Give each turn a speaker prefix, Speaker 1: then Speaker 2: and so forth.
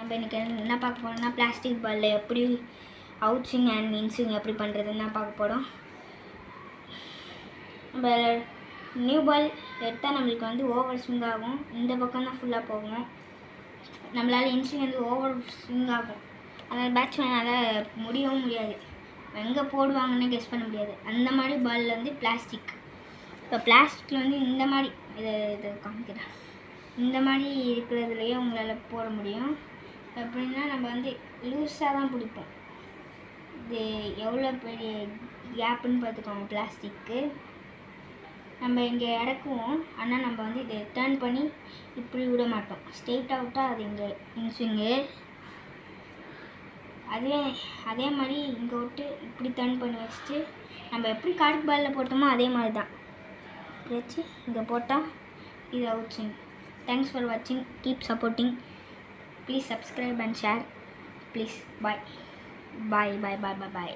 Speaker 1: நம்ம இன்றைக்கி என்ன பார்க்க போகிறோம்னா பிளாஸ்டிக் பாலில் எப்படி அவுட்ஸ்விங் அண்ட் இன்ஸ்விங் எப்படி பண்ணுறதுன்னு தான் பார்க்க போகிறோம். நம்ம நியூ பால் எடுத்தால் நம்மளுக்கு வந்து ஓவர் ஸ்விங் ஆகும், இந்த பக்கம் தான் ஃபுல்லாக போகும். நம்மளால் இன்ஸ்விங் வந்து ஓவர் ஸ்விங் ஆகும், அதனால் பேட்ஸ்மேனால் முடியவும் முடியாது, எங்கே போடுவாங்கன்னு கெஸ் பண்ண முடியாது. அந்த மாதிரி பாலில் வந்து பிளாஸ்டிக். இப்போ பிளாஸ்டிக்கில் வந்து இந்த மாதிரி இதை காமிக்கிறேன், இந்த மாதிரி இருக்கிறதுலையே உங்களால் போட முடியும். எப்படின்னா நம்ம வந்து லூஸாக தான் பிடிப்போம். இது எவ்வளோ பெரிய கேப்புன்னு பார்த்துக்கோங்க. பிளாஸ்டிக்கு நம்ம இங்கே இறக்குவோம், ஆனால் நம்ம வந்து இதை டர்ன் பண்ணி இப்படி விட மாட்டோம், ஸ்ட்ரெயிட்டாக விட்டால் அது இங்கே இன்ஸ்விங்கு. அதே மாதிரி இங்கே விட்டு இப்படி டர்ன் பண்ணி வச்சுட்டு நம்ம எப்படி கார்க் பாலில் போட்டோமோ அதே மாதிரி தான் வச்சு இங்கே போட்டால் இது outswing. Thanks for watching. Keep supporting. Please subscribe and share. Please. Bye. Bye.